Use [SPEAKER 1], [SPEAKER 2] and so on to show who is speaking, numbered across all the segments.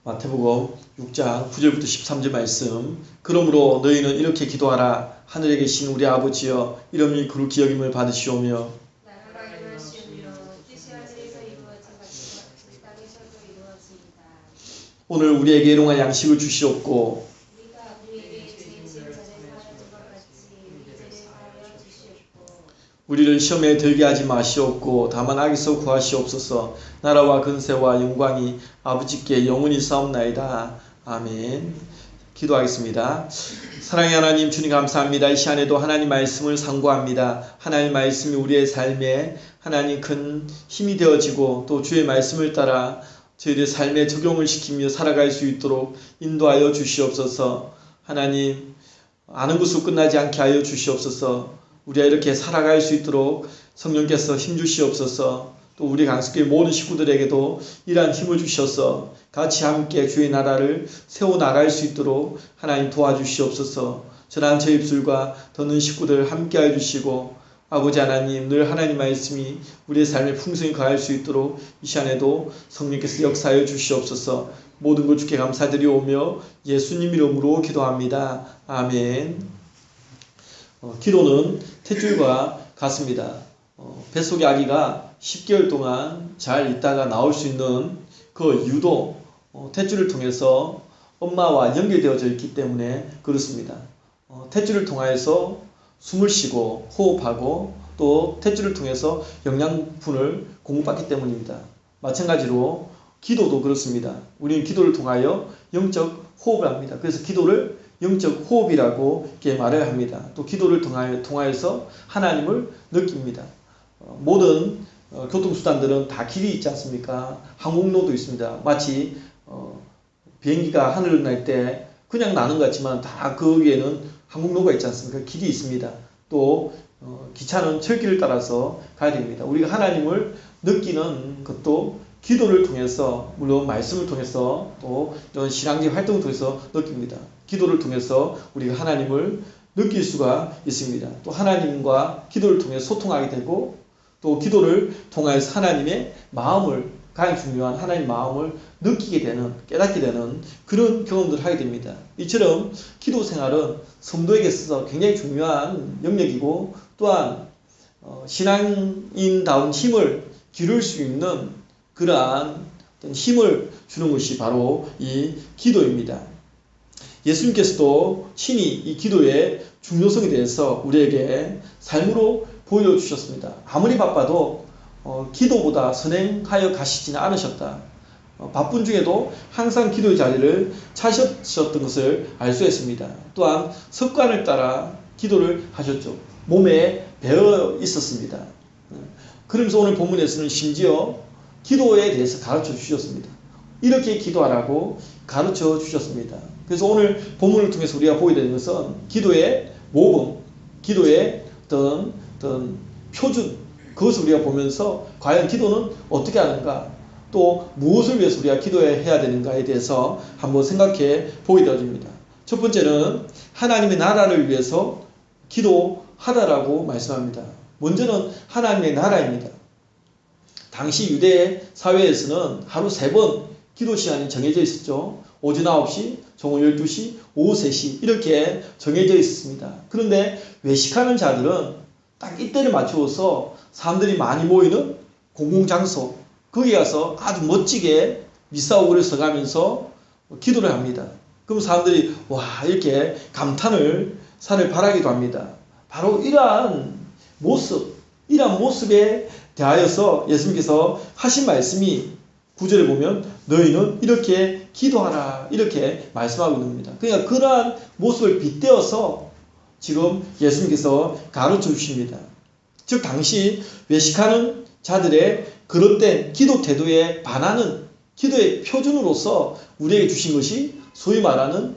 [SPEAKER 1] 마태복음 6장 9절부터 13절 말씀. 그러므로 너희는 이렇게 기도하라. 하늘에 계신 우리 아버지여, 이름이 거룩히 여김을 받으시오며
[SPEAKER 2] 나라가 임하시오며 뜻이 하늘에서 이루어진 같이 땅에서도 이루어지이다.
[SPEAKER 1] 오늘 우리에게 일용할 양식을 주시옵고
[SPEAKER 2] 우리가 우리에게 죄진 자를 사하는 것 같이 우리 죄를 사하여 주시옵고
[SPEAKER 1] 우리를 시험에 들게 하지 마시옵고 다만 악에서 구하시옵소서. 나라와 근세와 영광이 아버지께 영원히 싸움나이다. 아멘. 기도하겠습니다. 사랑의 하나님, 주님 감사합니다. 이 시간에도 하나님 말씀을 상고합니다. 하나님 말씀이 우리의 삶에 하나님 큰 힘이 되어지고 또 주의 말씀을 따라 저희들의 삶에 적용을 시키며 살아갈 수 있도록 인도하여 주시옵소서. 하나님, 아는 것으로 끝나지 않게 하여 주시옵소서. 우리가 이렇게 살아갈 수 있도록 성령께서 힘주시옵소서. 또 우리 강석교회 모든 식구들에게도 이러한 힘을 주셔서 같이 함께 주의 나라를 세워나갈 수 있도록 하나님 도와주시옵소서. 전한 저 입술과 듣는 식구들 함께해 주시고 아버지 하나님, 늘 하나님 말씀이 우리의 삶에 풍성히 거할 수 있도록 이 시간에도 성령께서 역사하여 주시옵소서. 모든 것 주께 감사드리오며 예수님 이름으로 기도합니다. 아멘. 기도는 탯줄과 같습니다. 뱃속의 아기가 10개월 동안 잘 있다가 나올 수 있는 그 이유도 탯줄을 통해서 엄마와 연결되어져 있기 때문에 그렇습니다. 탯줄을 통해서 숨을 쉬고 호흡하고 또 탯줄을 통해서 영양분을 공급받기 때문입니다. 마찬가지로 기도도 그렇습니다. 우리는 기도를 통하여 영적 호흡을 합니다. 그래서 기도를 영적 호흡이라고 이렇게 말을 합니다. 또 기도를 통하여서 하나님을 느낍니다. 모든 교통수단들은 다 길이 있지 않습니까? 항공로도 있습니다. 마치 비행기가 하늘을 날 때 그냥 나는 것 같지만 다 거기에는 항공로가 있지 않습니까? 길이 있습니다. 또 기차는 철길을 따라서 가야 됩니다. 우리가 하나님을 느끼는 것도 기도를 통해서, 물론 말씀을 통해서 또 이런 신앙적 활동을 통해서 느낍니다. 기도를 통해서 우리가 하나님을 느낄 수가 있습니다. 또 하나님과 기도를 통해 소통하게 되고 또 기도를 통해서 하나님의 마음을, 가장 중요한 하나님의 마음을 느끼게 되는, 깨닫게 되는 그런 경험들을 하게 됩니다. 이처럼 기도 생활은 성도에게 있어서 굉장히 중요한 영역이고 또한 신앙인다운 힘을 기를 수 있는 그러한 어떤 힘을 주는 것이 바로 이 기도입니다. 예수님께서도 친히 이 기도의 중요성에 대해서 우리에게 삶으로 보여주셨습니다. 아무리 바빠도 기도보다 선행하여 가시지는 않으셨다. 바쁜 중에도 항상 기도의 자리를 찾으셨던 것을 알 수 있습니다. 또한 습관을 따라 기도를 하셨죠. 몸에 배어 있었습니다. 그러면서 오늘 본문에서는 심지어 기도에 대해서 가르쳐 주셨습니다. 이렇게 기도하라고 가르쳐 주셨습니다. 그래서 오늘 본문을 통해서 우리가 보게 되는 것은 기도의 모범, 기도의 어떤 표준, 그것을 우리가 보면서 과연 기도는 어떻게 하는가, 또 무엇을 위해서 우리가 기도해야 되는가에 대해서 한번 생각해 보게 되어집니다. 첫 번째는 하나님의 나라를 위해서 기도하라라고 말씀합니다. 먼저는 하나님의 나라입니다. 당시 유대 사회에서는 하루 3번 기도 시간이 정해져 있었죠. 오전 9시, 정오 12시, 오후 3시 이렇게 정해져 있습니다. 그런데 외식하는 자들은 딱 이때를 맞추어서 사람들이 많이 모이는 공공장소, 거기 가서 아주 멋지게 미사오를 써가면서 기도를 합니다. 그럼 사람들이 와, 이렇게 감탄을 산을 바라기도 합니다. 바로 이러한 모습에 대하여서 예수님께서 하신 말씀이 9절에 보면 너희는 이렇게 기도하라 이렇게 말씀하고 있는 겁니다. 그러니까 그러한 모습을 빗대어서 지금 예수님께서 가르쳐 주십니다. 즉 당시 외식하는 자들의 그릇된 기도 태도에 반하는 기도의 표준으로서 우리에게 주신 것이 소위 말하는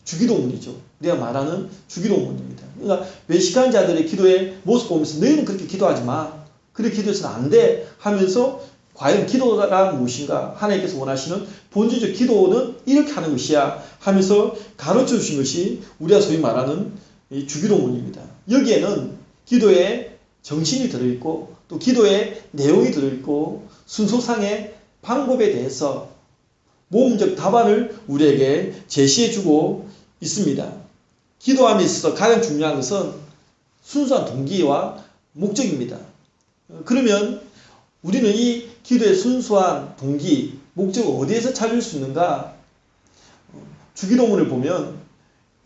[SPEAKER 1] 주기도문이죠. 우리가 말하는 주기도문입니다. 그러니까 외식하는 자들의 기도의 모습 보면서 너희는 그렇게 기도하지 마, 그렇게 기도해서는 안 돼 하면서 과연 기도가 무엇인가, 하나님께서 원하시는 본질적 기도는 이렇게 하는 것이야 하면서 가르쳐 주신 것이 우리가 소위 말하는 이 주기도문입니다. 여기에는 기도의 정신이 들어있고 또 기도의 내용이 들어있고 순서상의 방법에 대해서 모험적 답안을 우리에게 제시해주고 있습니다. 기도함에 있어서 가장 중요한 것은 순수한 동기와 목적입니다. 그러면 우리는 이 기도의 순수한 동기, 목적을 어디에서 찾을 수 있는가? 주기도문을 보면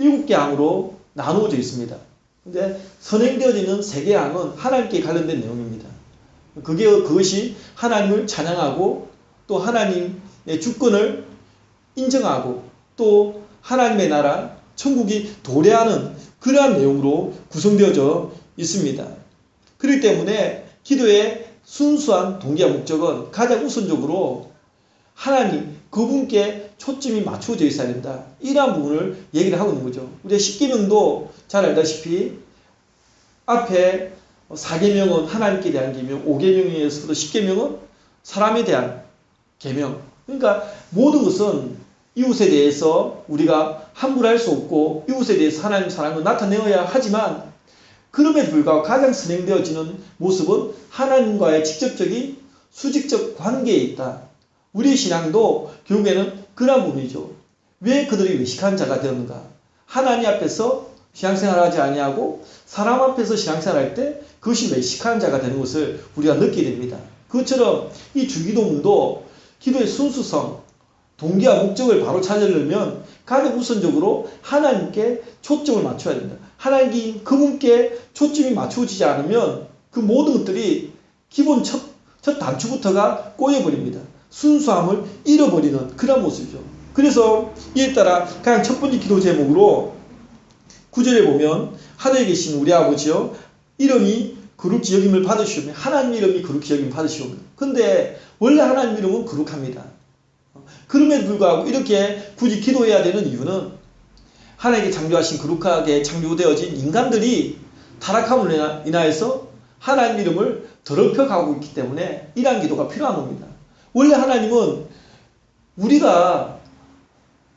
[SPEAKER 1] 7개 항으로 나누어져 있습니다. 근데 선행되어지는 3개 항은 하나님께 관련된 내용입니다. 그것이 하나님을 찬양하고 또 하나님의 주권을 인정하고 또 하나님의 나라, 천국이 도래하는 그러한 내용으로 구성되어져 있습니다. 그렇기 때문에 기도의 순수한 동기와 목적은 가장 우선적으로 하나님, 그분께 초점이 맞춰져 있어야 된다. 이러한 부분을 얘기를 하고 있는 거죠. 우리가 10계명도 잘 알다시피 앞에 4계명은 하나님께 대한 계명, 5계명에서도 10계명은 사람에 대한 계명. 그러니까 모든 것은 이웃에 대해서 우리가 함부로 할 수 없고 이웃에 대해서 하나님 사랑을 나타내어야 하지만 그럼에도 불구하고 가장 선행되어지는 모습은 하나님과의 직접적인 수직적 관계에 있다. 우리의 신앙도 결국에는 그런 부분이죠. 왜 그들이 외식한 자가 되었는가? 하나님 앞에서 신앙생활을 하지 아니하고 사람 앞에서 신앙생활할 때 그것이 외식한 자가 되는 것을 우리가 느끼게 됩니다. 그것처럼 이 주기도문도 기도의 순수성, 동기와 목적을 바로 찾으려면 가장 우선적으로 하나님께 초점을 맞춰야 된다. 하나님 그분께 초점이 맞춰지지 않으면 그 모든 것들이 기본 첫 단추부터가 꼬여버립니다. 순수함을 잃어버리는 그런 모습이죠. 그래서 이에 따라 가장 첫 번째 기도 제목으로 9절에 보면 하늘에 계신 우리 아버지여 이름이 거룩히 여김을 받으시오며 하나님 이름이 거룩히 여김을 받으시오며 근데 원래 하나님 이름은 거룩합니다. 그럼에도 불구하고 이렇게 굳이 기도해야 되는 이유는 하나님께 창조하신 거룩하게 창조되어진 인간들이 타락함으로 인하여서 하나님 이름을 더럽혀가고 있기 때문에 이러한 기도가 필요한 겁니다. 원래 하나님은 우리가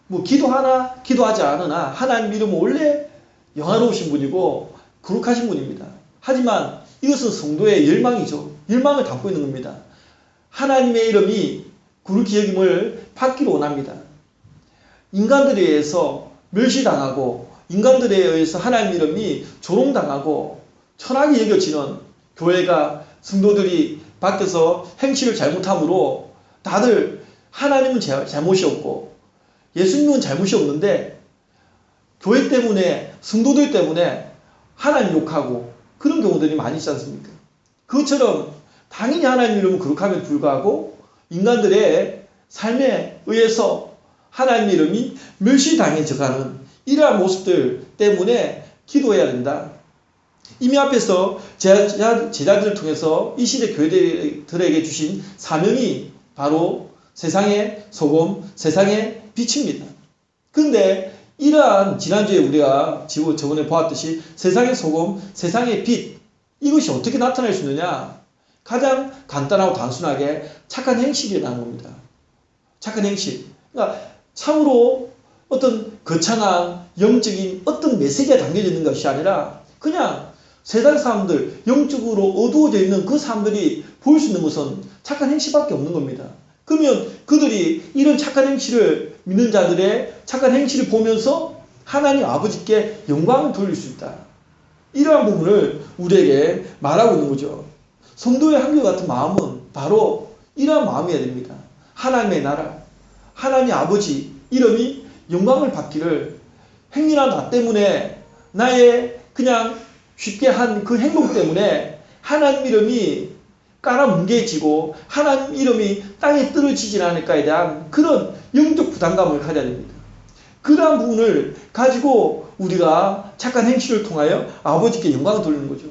[SPEAKER 1] 뭐 기도하나 기도하지 않으나 하나님 이름은 원래 영화로우신 분이고 거룩하신 분입니다. 하지만 이것은 성도의 열망이죠. 열망을 담고 있는 겁니다. 하나님의 이름이 거룩히 여김을 받기를 원합니다. 인간들에 의해서 멸시당하고 인간들에 의해서 하나님 이름이 조롱당하고 천하게 여겨지는 교회가 성도들이 밖에서 행실을 잘못함으로 다들 하나님은 잘못이 없고 예수님은 잘못이 없는데 교회 때문에 성도들 때문에 하나님 욕하고 그런 경우들이 많이 있지 않습니까? 그것처럼 당연히 하나님 이름은 거룩함에도 불구하고 인간들의 삶에 의해서 하나님 이름이 멸시당해져가는 이러한 모습들 때문에 기도해야 된다. 이미 앞에서 제자들을 통해서 이 시대 교회들에게 주신 사명이 바로 세상의 소금, 세상의 빛입니다. 그런데 이러한 지난주에 우리가 저번에 보았듯이 세상의 소금, 세상의 빛 이것이 어떻게 나타날 수 있느냐? 가장 간단하고 단순하게 착한 행실이 나는 겁니다. 착한 행실. 그러니까 참으로 어떤 거창한 영적인 어떤 메시지가 담겨져 있는 것이 아니라 그냥 세상 사람들, 영적으로 어두워져 있는 그 사람들이 볼 수 있는 것은 착한 행실밖에 없는 겁니다. 그러면 그들이 이런 착한 행실을 믿는 자들의 착한 행실을 보면서 하나님 아버지께 영광을 돌릴 수 있다. 이러한 부분을 우리에게 말하고 있는 거죠. 성도의 한결같은 마음은 바로 이러한 마음이어야 됩니다. 하나님의 나라, 하나님 아버지 이름이 영광을 받기를 행위나 나 때문에 나의 그냥 쉽게 한 그 행동 때문에 하나님 이름이 깔아뭉개지고 하나님 이름이 땅에 떨어지지 않을까에 대한 그런 영적 부담감을 가져야 됩니다. 그러한 부분을 가지고 우리가 착한 행실을 통하여 아버지께 영광을 돌리는 거죠.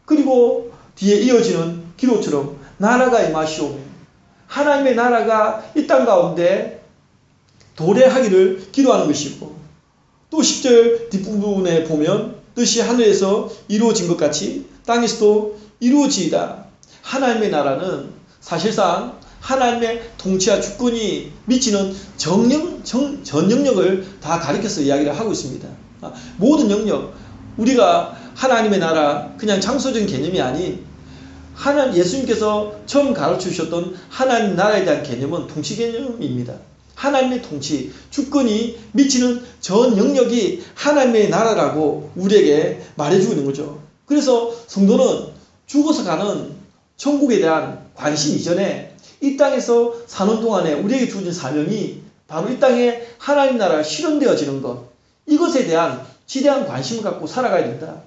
[SPEAKER 1] 그리고 뒤에 이어지는 기도처럼 나라가 임하시오며 하나님의 나라가 이 땅 가운데 도래하기를 기도하는 것이고 또 10절 뒷부분에 보면 뜻이 하늘에서 이루어진 것 같이 땅에서도 이루어지이다. 하나님의 나라는 사실상 하나님의 통치와 주권이 미치는 전 영역을 다 가리켜서 이야기를 하고 있습니다. 모든 영역, 우리가 하나님의 나라 그냥 장소적인 개념이 아닌 예수님께서 처음 가르쳐 주셨던 하나님 나라에 대한 개념은 통치 개념입니다. 하나님의 통치, 주권이 미치는 전 영역이 하나님의 나라라고 우리에게 말해주고 있는 거죠. 그래서 성도는 죽어서 가는 천국에 대한 관심 이전에 이 땅에서 사는 동안에 우리에게 주어진 사명이 바로 이 땅에 하나님 나라가 실현되어지는 것, 이것에 대한 지대한 관심을 갖고 살아가야 된다.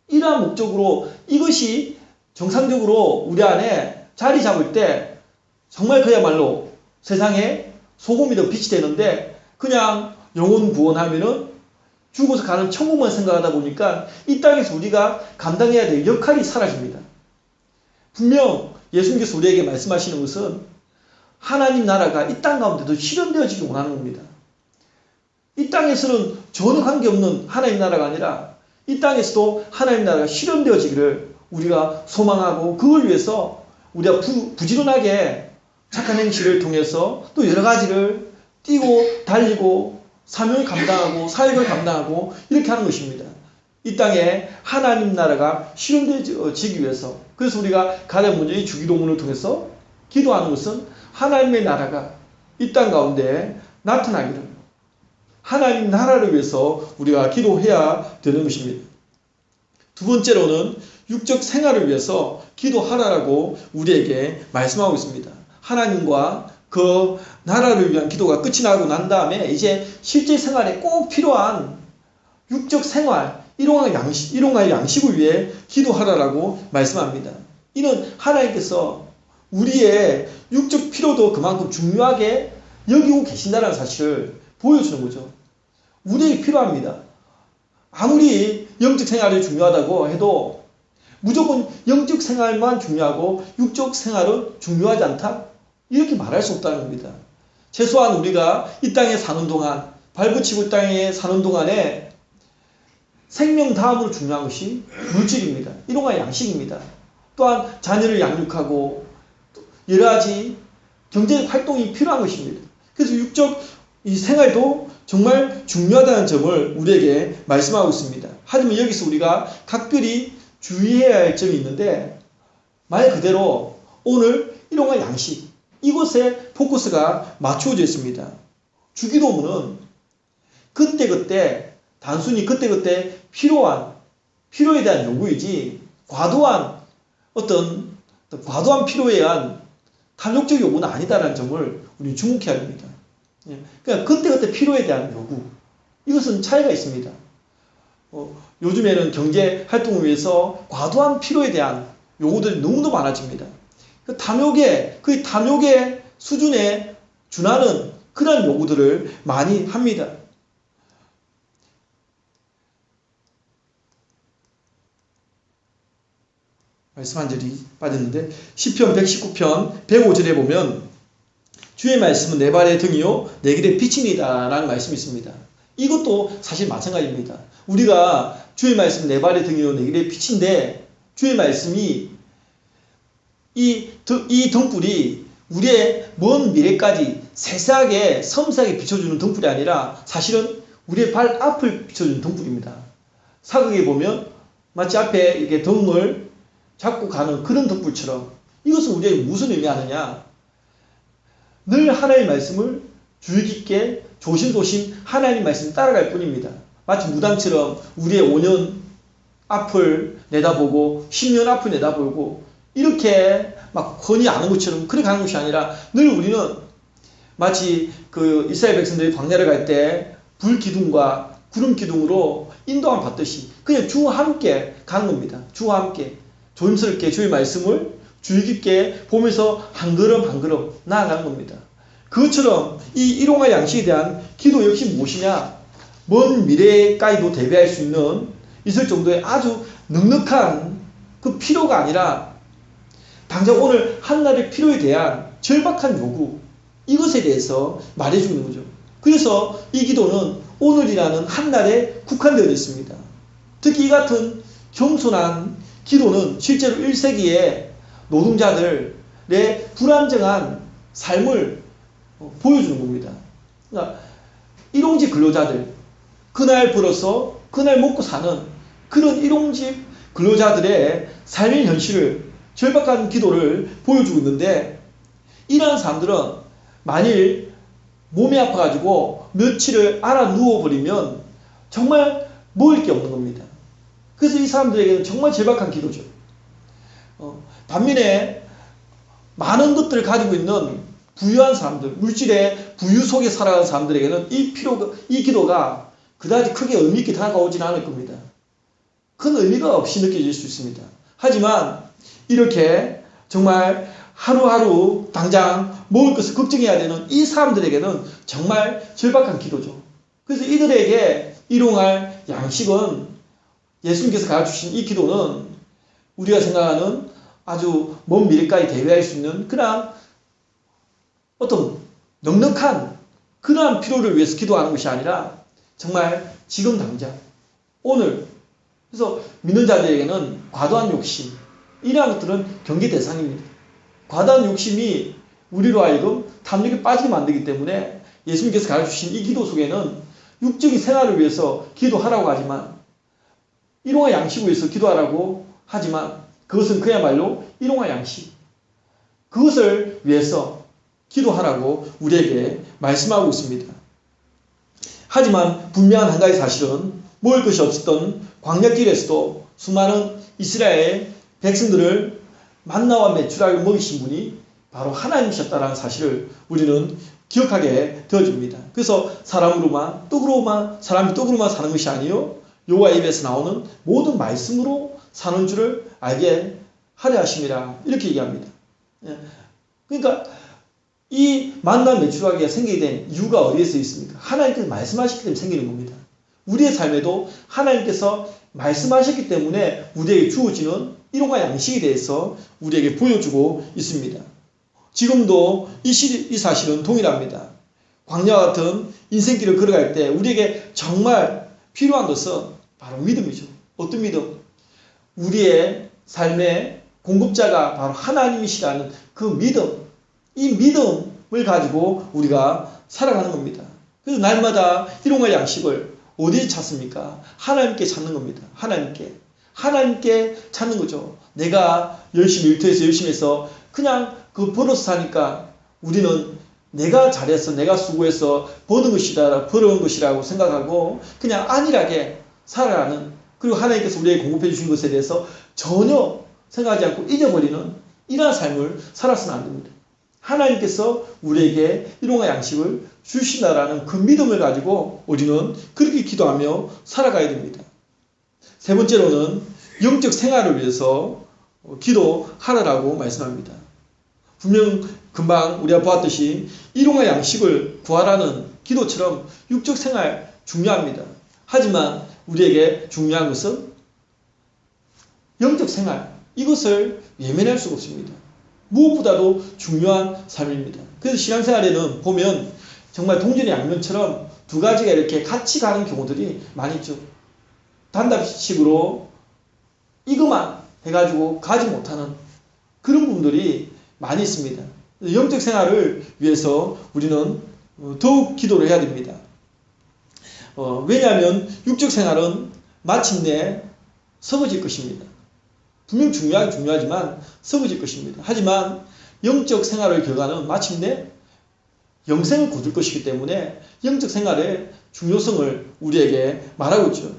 [SPEAKER 1] 이러한 목적으로 이것이 정상적으로 우리 안에 자리 잡을 때 정말 그야말로 세상에 소금이 더 빛이 되는데, 그냥 영혼 구원하면은 죽어서 가는 천국만 생각하다 보니까 이 땅에서 우리가 감당해야 될 역할이 사라집니다. 분명 예수님께서 우리에게 말씀하시는 것은 하나님 나라가 이 땅 가운데도 실현되어지기 원하는 겁니다. 이 땅에서는 전혀 관계없는 하나님 나라가 아니라 이 땅에서도 하나님 나라가 실현되어지기를 우리가 소망하고, 그걸 위해서 우리가 부지런하게 착한 행실을 통해서 또 여러 가지를 뛰고 달리고 사명을 감당하고 사역을 감당하고 이렇게 하는 것입니다. 이 땅에 하나님 나라가 실현되어지기 위해서. 그래서 우리가 가장 먼저 이 주기도문을 통해서 기도하는 것은 하나님의 나라가 이 땅 가운데 나타나기를, 하나님 나라를 위해서 우리가 기도해야 되는 것입니다. 두 번째로는 육적 생활을 위해서 기도하라라고 우리에게 말씀하고 있습니다. 하나님과 그 나라를 위한 기도가 끝이 나고 난 다음에 이제 실제 생활에 꼭 필요한 육적 생활, 일용할 양식을 위해 기도하라라고 말씀합니다. 이는 하나님께서 우리의 육적 필요도 그만큼 중요하게 여기고 계신다는 사실을 보여주는 거죠. 우리에게 필요합니다. 아무리 영적 생활이 중요하다고 해도 무조건 영적 생활만 중요하고 육적 생활은 중요하지 않다? 이렇게 말할 수 없다는 겁니다. 최소한 우리가 이 땅에 사는 동안, 발붙이고 이 땅에 사는 동안에 생명 다음으로 중요한 것이 물질입니다. 일용할 양식입니다. 또한 자녀를 양육하고 여러 가지 경제 활동이 필요한 것입니다. 그래서 육적 이 생활도 정말 중요하다는 점을 우리에게 말씀하고 있습니다. 하지만 여기서 우리가 각별히 주의해야 할 점이 있는데, 말 그대로 오늘 일용할 양식, 이곳에 포커스가 맞춰져 있습니다. 주기도문은 그때그때 단순히 그때그때 필요에 대한 요구이지 과도한 필요에 의한 탐욕적 요구는 아니다라는 점을 우리 주목해야 합니다. 그러니까 그때그때 필요에 대한 요구, 이것은 차이가 있습니다. 요즘에는 경제 활동을 위해서 과도한 필요에 대한 요구들이 너무도 많아집니다. 그 탐욕의 수준에 준하는 그런 요구들을 많이 합니다. 말씀 한 절이 빠졌는데, 시편 119편 105절에 보면 주의 말씀은 내 발의 등이요 내 길의 빛이니이다 라는 말씀이 있습니다. 이것도 사실 마찬가지입니다. 우리가 주의 말씀은 내 발의 등이요 내 길의 빛인데, 주의 말씀이 이 등불이 우리의 먼 미래까지 세세하게 섬세하게 비춰주는 등불이 아니라 사실은 우리의 발 앞을 비춰주는 등불입니다. 사극에 보면 마치 앞에 이렇게 등을 잡고 가는 그런 등불처럼, 이것은 우리에게 무슨 의미하느냐, 늘 하나님의 말씀을 주의 깊게 조심조심 하나님의 말씀을 따라갈 뿐입니다. 마치 무당처럼 우리의 5년 앞을 내다보고 10년 앞을 내다보고 이렇게 막 훤히 아는 것처럼 그렇게 가는 것이 아니라, 늘 우리는 마치 그 이스라엘 백성들이 광야를 갈 때 불 기둥과 구름 기둥으로 인도함 받듯이 그냥 주와 함께 가는 겁니다. 주와 함께 조심스럽게 주의 말씀을 주의 깊게 보면서 한 걸음 한 걸음 나아가는 겁니다. 그것처럼 이 일용할 양식에 대한 기도 역시 무엇이냐, 먼 미래까지도 대비할 수 있을 정도의 아주 넉넉한 그 필요가 아니라 당장 오늘 한날의 필요에 대한 절박한 요구, 이것에 대해서 말해주는 거죠. 그래서 이 기도는 오늘이라는 한날에 국한되어 있습니다. 특히 이 같은 겸손한 기도는 실제로 1세기의 노동자들의 불안정한 삶을 보여주는 겁니다. 그러니까 일용직 근로자들, 그날 벌어서 그날 먹고 사는 그런 일용직 근로자들의 삶의 현실을, 절박한 기도를 보여주고 있는데, 이러한 사람들은 만일 몸이 아파가지고 며칠을 알아 누워버리면 정말 먹을 게 없는 겁니다. 그래서 이 사람들에게는 정말 절박한 기도죠. 반면에 많은 것들을 가지고 있는 부유한 사람들, 물질의 부유 속에 살아가는 사람들에게는 이 기도가 그다지 크게 의미 있게 다가오지는 않을 겁니다. 큰 의미가 없이 느껴질 수 있습니다. 하지만 이렇게 정말 하루하루 당장 먹을 것을 걱정해야 되는 이 사람들에게는 정말 절박한 기도죠. 그래서 이들에게 일용할 양식은 예수님께서 가르쳐주신 이 기도는 우리가 생각하는 아주 먼 미래까지 대비할 수 있는 그러한 어떤 넉넉한 그러한 필요를 위해서 기도하는 것이 아니라 정말 지금 당장 오늘 그래서 믿는 자들에게는 과도한 욕심 이러한 것들은 경계 대상입니다. 과도한 욕심이 우리로 하여금 탐욕에 빠지게 만들기 때문에 예수님께서 가르쳐주신 이 기도 속에는 육적인 생활을 위해서 기도하라고 하지만 일용할 양식을 위해서 기도하라고 하지만 그것은 그야말로 일용할 양식 그것을 위해서 기도하라고 우리에게 말씀하고 있습니다. 하지만 분명한 한 가지 사실은 먹을 것이 없었던 광야길에서도 수많은 이스라엘 백성들을 만나와 메추라기를 먹이신 분이 바로 하나님이셨다는 사실을 우리는 기억하게 되어줍니다. 그래서 사람이 떡으로만 사는 것이 아니요 여호와 입에서 나오는 모든 말씀으로 사는 줄을 알게 하려 하심이라 이렇게 얘기합니다. 그러니까 이 만나 메추라기가 생기게 된 이유가 어디에서 있습니까? 하나님께서 말씀하셨기 때문에 생기는 겁니다. 우리의 삶에도 하나님께서 말씀하셨기 때문에 우리에게 주어지는 일용할 양식에 대해서 우리에게 보여주고 있습니다. 지금도 이 사실은 동일합니다. 광야와 같은 인생길을 걸어갈 때 우리에게 정말 필요한 것은 바로 믿음이죠. 어떤 믿음? 우리의 삶의 공급자가 바로 하나님이시라는 그 믿음, 이 믿음을 가지고 우리가 살아가는 겁니다. 그래서 날마다 일용할 양식을 어디에 찾습니까? 하나님께 찾는 겁니다. 하나님께 찾는 거죠. 내가 열심히 일터에서 열심히 해서 그냥 그 벌어서 사니까 우리는 내가 잘해서 내가 수고해서 버는 것이라고 생각하고 그냥 안일하게 살아가는 그리고 하나님께서 우리에게 공급해 주신 것에 대해서 전혀 생각하지 않고 잊어버리는 이러한 삶을 살아서는 안 됩니다. 하나님께서 우리에게 일용할 양식을 주신다라는 그 믿음을 가지고 우리는 그렇게 기도하며 살아가야 됩니다. 세 번째로는 영적 생활을 위해서 기도하라고 말씀합니다. 분명 금방 우리가 보았듯이 일용할 양식을 구하라는 기도처럼 육적 생활 중요합니다. 하지만 우리에게 중요한 것은 영적 생활 이것을 외면할 수가 없습니다. 무엇보다도 중요한 삶입니다. 그래서 신앙생활에는 보면 정말 동전의 양면처럼 두 가지가 이렇게 같이 가는 경우들이 많이 있죠. 단답식으로 이것만 해가지고 가지 못하는 그런 분들이 많이 있습니다. 영적 생활을 위해서 우리는 더욱 기도를 해야 됩니다. 왜냐하면 육적 생활은 마침내 썩어질 것입니다. 분명 중요하지만 썩어질 것입니다. 하지만 영적 생활을 결과는 마침내 영생을 거둘 것이기 때문에 영적 생활의 중요성을 우리에게 말하고 있죠.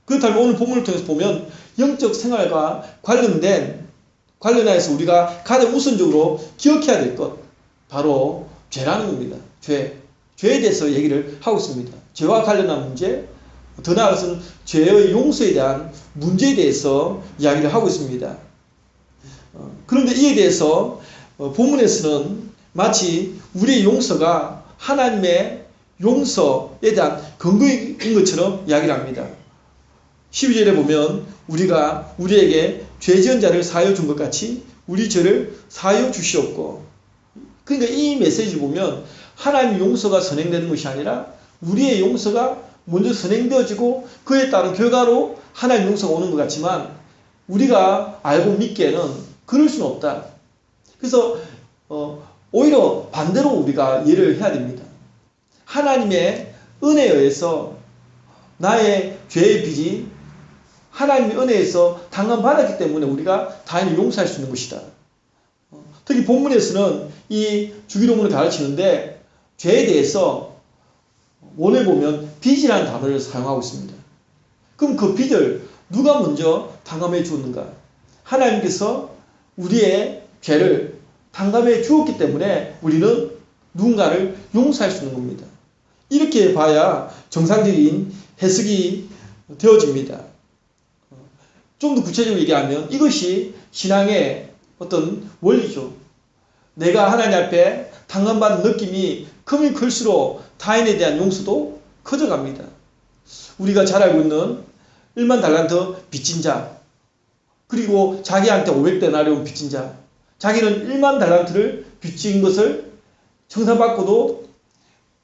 [SPEAKER 1] 그렇다면 오늘 본문을 통해서 보면 영적 생활과 관련해서 우리가 가장 우선적으로 기억해야 될 것 바로 죄라는 겁니다. 죄에 대해서 얘기를 하고 있습니다. 죄와 관련한 문제, 더 나아가서는 죄의 용서에 대한 문제에 대해서 이야기를 하고 있습니다. 그런데 이에 대해서 본문에서는 마치 우리의 용서가 하나님의 용서에 대한 근거인 것처럼 이야기를 합니다. 12절에 보면 우리가 우리에게 죄 지은 자를 사하여 준 것 같이 우리 죄를 사하여 주시옵고, 그러니까 이 메시지를 보면 하나님의 용서가 선행되는 것이 아니라 우리의 용서가 먼저 선행되어지고 그에 따른 결과로 하나님 용서가 오는 것 같지만 우리가 알고 믿기에는 그럴 수는 없다. 그래서 오히려 반대로 우리가 이해를 해야 됩니다. 하나님의 은혜에 의해서 나의 죄의 빚이 하나님의 은혜에서 당감받았기 때문에 우리가 다행히 용서할 수 있는 것이다. 특히 본문에서는 이 주기도문을 가르치는데 죄에 대해서 원에 보면 빚이라는 단어를 사용하고 있습니다. 그럼 그 빚을 누가 먼저 탕감해 주었는가? 하나님께서 우리의 죄를 탕감해 주었기 때문에 우리는 누군가를 용서할 수 있는 겁니다. 이렇게 봐야 정상적인 해석이 되어집니다. 좀 더 구체적으로 얘기하면 이것이 신앙의 어떤 원리죠. 내가 하나님 앞에 탕감받은 느낌이 크면 클수록 타인에 대한 용서도 커져갑니다. 우리가 잘 알고 있는 1만 달란트 빚진 자, 그리고 자기한테 500데나리온 빚진 자, 자기는 1만 달란트를 빚진 것을 청산받고도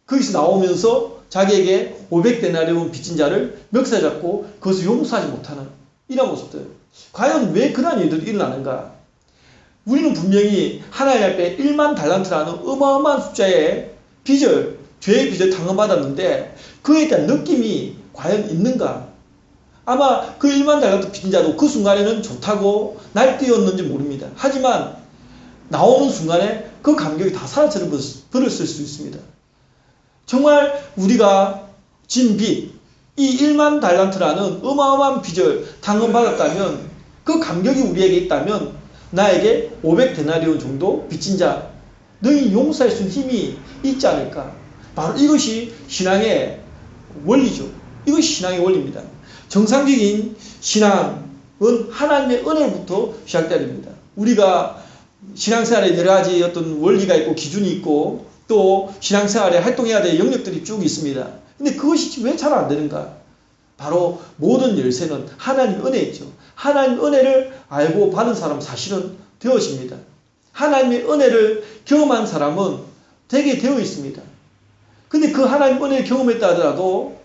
[SPEAKER 1] 거기서 나오면서 자기에게 500데나리온 빚진 자를 멱살 잡고 그것을 용서하지 못하는 이런 모습들. 과연 왜 그런 일들이 일어나는가? 우리는 분명히 하나님 앞에 1만 달란트라는 어마어마한 숫자의 빚을, 죄의 빚을 탕감받았는데 그에 대한 느낌이 과연 있는가? 아마 그 1만 달란트 빚진 자도 그 순간에는 좋다고 날뛰었는지 모릅니다. 하지만 나오는 순간에 그 감격이 다 사라져 버렸을 수 있습니다. 정말 우리가 진 빚, 이 1만 달란트라는 어마어마한 빚을 탕감받았다면 그 감격이 우리에게 있다면 나에게 500데나리온 정도 빚진 자 너희 용서할 수 있는 힘이 있지 않을까? 바로 이것이 신앙의 원리죠. 이것이 신앙의 원리입니다. 정상적인 신앙은 하나님의 은혜부터 시작돼야 됩니다. 우리가 신앙생활에 여러 가지 어떤 원리가 있고 기준이 있고 또 신앙생활에 활동해야 될 영역들이 쭉 있습니다. 근데 그것이 왜 잘 안 되는가? 바로 모든 열쇠는 하나님 은혜있죠. 하나님 은혜를 알고 받은 사람은 사실은 되어집니다. 하나님의 은혜를 경험한 사람은 되게 되어 있습니다. 근데 그 하나님 은혜를 경험했다 하더라도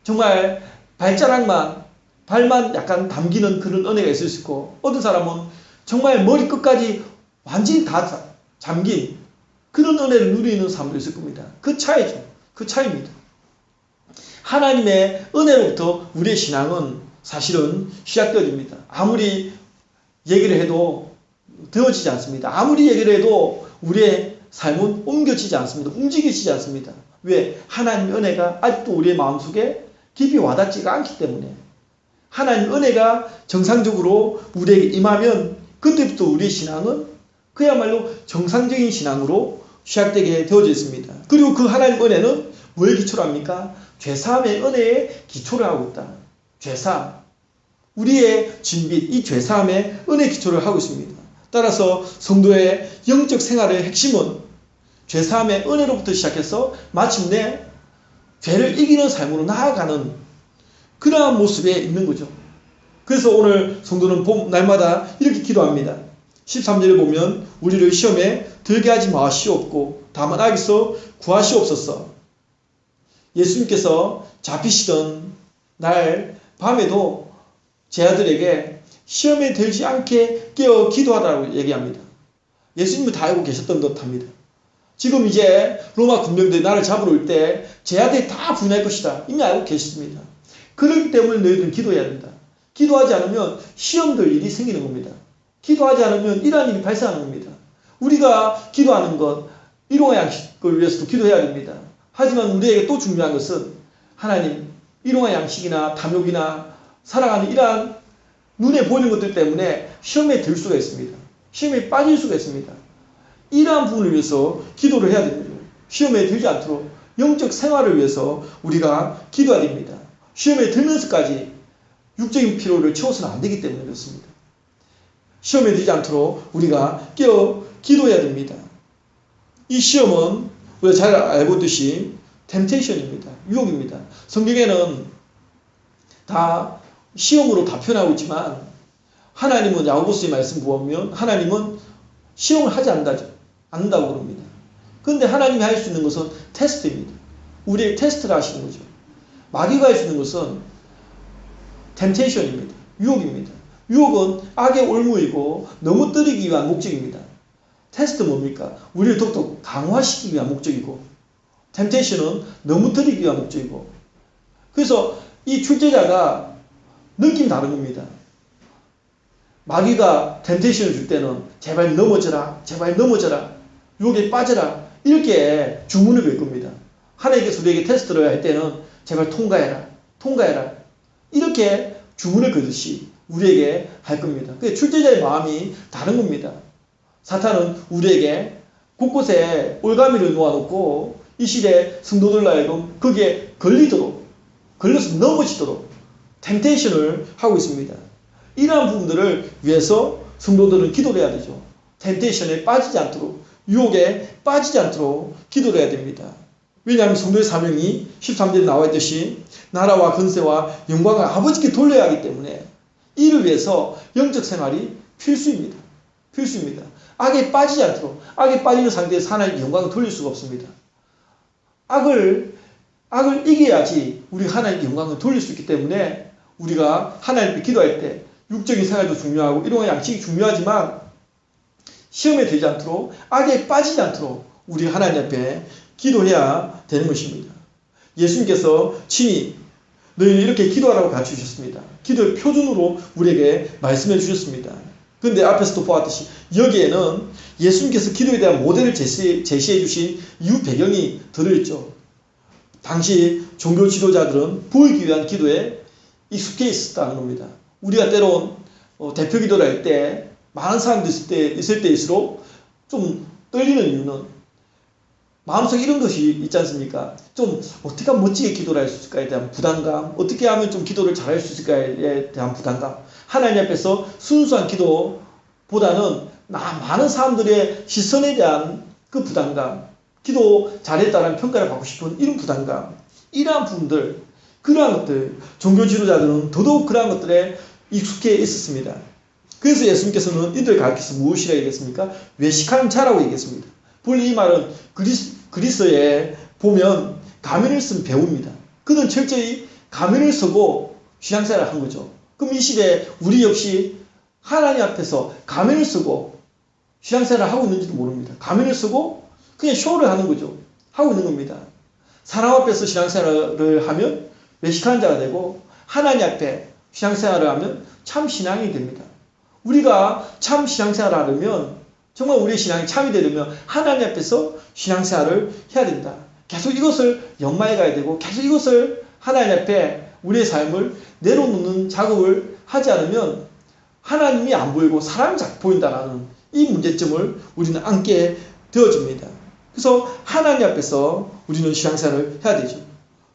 [SPEAKER 1] 정말 발만 약간 담기는 그런 은혜가 있을 수 있고 어떤 사람은 정말 머리 끝까지 완전히 다 잠긴 그런 은혜를 누리는 사람도 있을 겁니다. 그 차이죠. 그 차이입니다. 하나님의 은혜로부터 우리의 신앙은 사실은 시작되어집니다. 아무리 얘기를 해도 되어지지 않습니다. 아무리 얘기를 해도 우리의 삶은 옮겨지지 않습니다. 움직여지지 않습니다. 왜? 하나님의 은혜가 아직도 우리의 마음속에 깊이 와닿지가 않기 때문에 하나님 은혜가 정상적으로 우리에게 임하면 그때부터 우리의 신앙은 그야말로 정상적인 신앙으로 시작되게 되어져 있습니다. 그리고 그 하나님 은혜는 뭘 기초로 합니까? 죄사함의 은혜에 기초를 하고 있다. 죄사함. 우리의 진빚, 이 죄사함의 은혜 기초를 하고 있습니다. 따라서 성도의 영적 생활의 핵심은 죄사함의 은혜로부터 시작해서 마침내 죄를 이기는 삶으로 나아가는 그러한 모습에 있는 거죠. 그래서 오늘 성도는 날마다 이렇게 기도합니다. 13절에 보면 우리를 시험에 들게 하지 마시옵고 다만 악에서 구하시옵소서. 예수님께서 잡히시던 날 밤에도 제 아들에게 시험에 들지 않게 깨어 기도하라고 얘기합니다. 예수님은 다 알고 계셨던 듯합니다. 지금 이제 로마 군병들이 나를 잡으러 올 때 제 아들이 다 분할 것이다. 이미 알고 계십니다. 그렇기 때문에 너희들은 기도해야 된다. 기도하지 않으면 시험될 일이 생기는 겁니다. 기도하지 않으면 이러한 일이 발생하는 겁니다. 우리가 기도하는 것, 일용할 양식을 위해서도 기도해야 됩니다. 하지만 우리에게 또 중요한 것은 하나님, 일용할 양식이나 탐욕이나 살아가는 이러한 눈에 보이는 것들 때문에 시험에 들 수가 있습니다. 시험에 빠질 수가 있습니다. 이러한 부분을 위해서 기도를 해야 됩니다. 시험에 들지 않도록 영적 생활을 위해서 우리가 기도해야 됩니다. 시험에 들면서까지 육적인 필요를 채워서는 안 되기 때문에 그렇습니다. 시험에 들지 않도록 우리가 깨어 기도해야 됩니다. 이 시험은 우리가 잘 알고 있듯이 템테이션입니다. 유혹입니다. 성경에는 다 시험으로 다 표현하고 있지만 하나님은 야고보서의 말씀 보면 하나님은 시험을 하지 않는다고 그럽니다. 그런데 하나님이 할 수 있는 것은 테스트입니다. 우리의 테스트를 하시는 거죠. 마귀가 할 수 있는 것은 템테이션입니다. 유혹입니다. 유혹은 악의 올무이고 넘어뜨리기 위한 목적입니다. 테스트 뭡니까? 우리를 더욱더 강화시키기 위한 목적이고 템테이션은 넘어뜨리기 위한 목적이고 그래서 이 출제자가 느낌이 다른 겁니다. 마귀가 템테이션을 줄 때는 제발 넘어져라. 제발 넘어져라. 유혹에 빠져라. 이렇게 주문을 걸 겁니다. 하나님께서 우리에게 테스트를 할 때는 제발 통과해라. 통과해라. 이렇게 주문을 걸듯이 우리에게 할 겁니다. 출제자의 마음이 다른 겁니다. 사탄은 우리에게 곳곳에 올가미를 놓아놓고 이 시대 성도들로 하여금 거기에 걸려서 넘어지도록 템테이션을 하고 있습니다. 이러한 부분들을 위해서 성도들은 기도를 해야 되죠. 템테이션에 빠지지 않도록, 유혹에 빠지지 않도록 기도를 해야 됩니다. 왜냐하면 성도의 사명이 13절에 나와 있듯이 나라와 권세와 영광을 아버지께 돌려야 하기 때문에 이를 위해서 영적 생활이 필수입니다. 필수입니다. 악에 빠지지 않도록, 악에 빠지는 상태에서 하나님의 영광을 돌릴 수가 없습니다. 악을 이겨야지 우리가 하나님의 영광을 돌릴 수 있기 때문에 우리가 하나님께 기도할 때 육적인 생활도 중요하고 이런 양식이 중요하지만 시험에 들지 않도록, 악에 빠지지 않도록 우리 하나님 앞에 기도해야 되는 것입니다. 예수님께서 친히 너희는 이렇게 기도하라고 가르쳐주셨습니다. 기도의 표준으로 우리에게 말씀해 주셨습니다. 그런데 앞에서도 보았듯이 여기에는 예수님께서 기도에 대한 모델을 제시해 주신 이유 배경이 들어있죠. 당시 종교 지도자들은 보이기 위한 기도에 익숙해 있었다는 겁니다. 우리가 때론 대표 기도를 할 때 많은 사람들이 있을 때일수록 좀 떨리는 이유는 마음속에 이런 것이 있지 않습니까? 좀 어떻게 하면 멋지게 기도를 할 수 있을까에 대한 부담감, 어떻게 하면 좀 기도를 잘할 수 있을까에 대한 부담감, 하나님 앞에서 순수한 기도보다는 많은 사람들의 시선에 대한 그 부담감, 기도 잘했다는 평가를 받고 싶은 이런 부담감, 이러한 부분들, 그러한 것들, 종교 지도자들은 더더욱 그러한 것들에 익숙해 있었습니다. 그래서 예수님께서는 이들을 가르쳐서 무엇이라고 얘기했습니까? 외식하는 자라고 얘기했습니다. 본래 이 말은 그리스에 보면 가면을 쓴 배우입니다. 그는 철저히 가면을 쓰고 신앙생활을 한 거죠. 그럼 이 시대에 우리 역시 하나님 앞에서 가면을 쓰고 신앙생활을 하고 있는지도 모릅니다. 가면을 쓰고 그냥 쇼를 하는 거죠. 하고 있는 겁니다. 사람 앞에서 신앙생활을 하면 외식하는 자가 되고 하나님 앞에 신앙생활을 하면 참 신앙이 됩니다. 우리가 참 신앙생활을 하려면 정말 우리의 신앙이 참이 되려면 하나님 앞에서 신앙생활을 해야 된다. 계속 이것을 연마해 가야 되고 계속 이것을 하나님 앞에 우리의 삶을 내려놓는 작업을 하지 않으면 하나님이 안 보이고 사람이 자꾸 보인다는 이 문제점을 우리는 안게 되어집니다. 그래서 하나님 앞에서 우리는 신앙생활을 해야 되죠.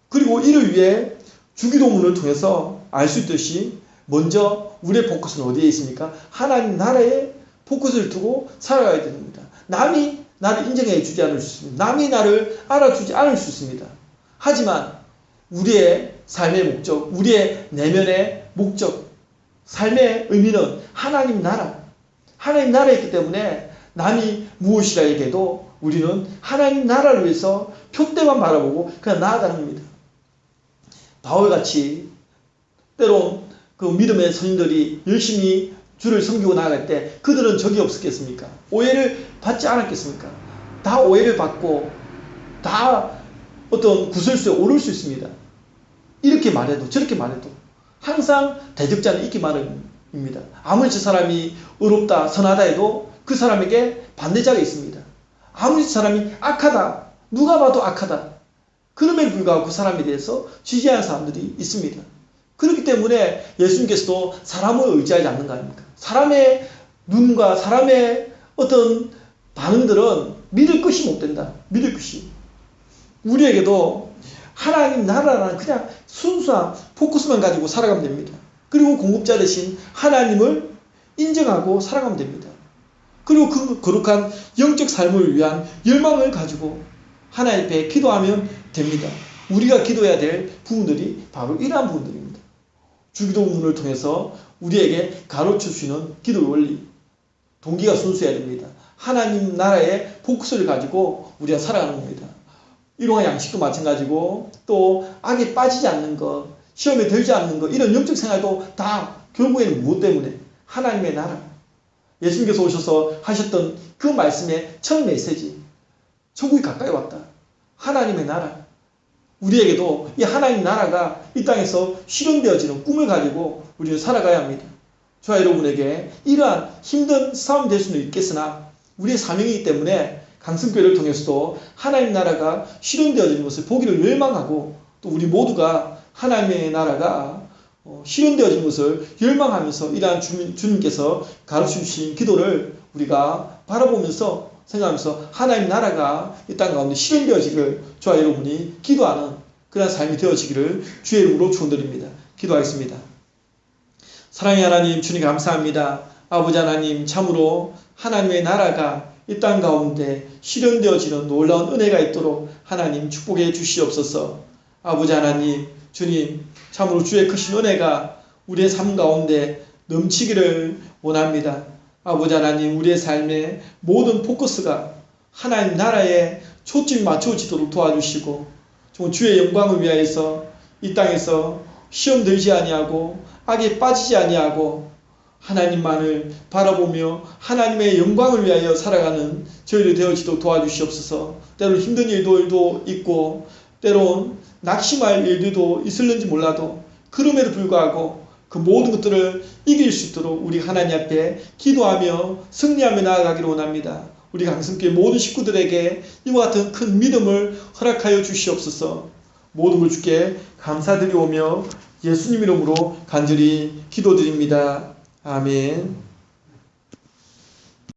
[SPEAKER 1] 그리고 이를 위해 주기도문을 통해서 알 수 있듯이 먼저 우리의 포커스는 어디에 있습니까? 하나님 나라에 포커스를 두고 살아가야 됩니다. 남이 나를 인정해 주지 않을 수 있습니다. 남이 나를 알아주지 않을 수 있습니다. 하지만 우리의 삶의 목적, 우리의 내면의 목적, 삶의 의미는 하나님 나라에 있기 때문에 남이 무엇이라 얘기해도 우리는 하나님 나라를 위해서 표대만 바라보고 그냥 나아가는 겁니다. 바울같이 때론 그 믿음의 선인들이 열심히 주를 섬기고 나아갈 때 그들은 적이 없었겠습니까? 오해를 받지 않았겠습니까? 다 오해를 받고 다 어떤 구설수에 오를 수 있습니다. 이렇게 말해도 저렇게 말해도 항상 대적자는 있기 마련입니다. 아무리 저 사람이 의롭다 선하다 해도 그 사람에게 반대자가 있습니다. 아무리 저 사람이 악하다 누가 봐도 악하다 그럼에도 불구하고 그 사람에 대해서 지지하는 사람들이 있습니다. 그렇기 때문에 예수님께서도 사람을 의지하지 않는 거 아닙니까? 사람의 눈과 사람의 어떤 반응들은 믿을 것이 못 된다. 믿을 것이. 우리에게도 하나님 나라라는 그냥 순수한 포커스만 가지고 살아가면 됩니다. 그리고 공급자 대신 하나님을 인정하고 살아가면 됩니다. 그리고 그 거룩한 영적 삶을 위한 열망을 가지고 하나님 앞에 기도하면 됩니다. 우리가 기도해야 될 부분들이 바로 이러한 부분들입니다. 주기도문을 통해서 우리에게 가르쳐주시는 기도의 원리, 동기가 순수해야 됩니다. 하나님 나라의 포커스를 가지고 우리가 살아가는 겁니다. 일용할 양식도 마찬가지고 또 악에 빠지지 않는 것, 시험에 들지 않는 것, 이런 영적 생활도 다 결국에는 무엇 때문에? 하나님의 나라. 예수님께서 오셔서 하셨던 그 말씀의 첫 메시지, 천국이 가까이 왔다. 하나님의 나라. 우리에게도 이 하나님 나라가 이 땅에서 실현되어지는 꿈을 가지고 우리는 살아가야 합니다. 저와 여러분에게 이러한 힘든 싸움이 될 수는 있겠으나 우리의 사명이기 때문에 강성교회를 통해서도 하나님 나라가 실현되어지는 것을 보기를 열망하고 또 우리 모두가 하나님의 나라가 실현되어지는 것을 열망하면서 이러한 주님께서 가르쳐 주신 기도를 우리가 바라보면서 생각하면서 하나님 나라가 이 땅 가운데 실현되어지기를 저와 여러분이 기도하는 그런 삶이 되어지기를 주의 이름으로 축원드립니다. 기도하겠습니다. 사랑의 하나님 주님 감사합니다. 아버지 하나님 참으로 하나님의 나라가 이 땅 가운데 실현되어지는 놀라운 은혜가 있도록 하나님 축복해 주시옵소서. 아버지 하나님 주님 참으로 주의 크신 은혜가 우리의 삶 가운데 넘치기를 원합니다. 아버지 하나님 우리의 삶의 모든 포커스가 하나님 나라에 초점이 맞춰지도록 도와주시고 정말 주의 영광을 위하여서 이 땅에서 시험 들지 아니하고 악에 빠지지 아니하고 하나님만을 바라보며 하나님의 영광을 위하여 살아가는 저희들 되어지도록 도와주시옵소서. 때론 힘든 일도 있고 때론 낙심할 일들도 있을는지 몰라도 그럼에도 불구하고 그 모든 것들을 이길 수 있도록 우리 하나님 앞에 기도하며 승리하며 나아가기를 원합니다. 우리 강성교회 모든 식구들에게 이와 같은 큰 믿음을 허락하여 주시옵소서. 모든 걸 주께 감사드리오며 예수님 이름으로 간절히 기도드립니다. 아멘.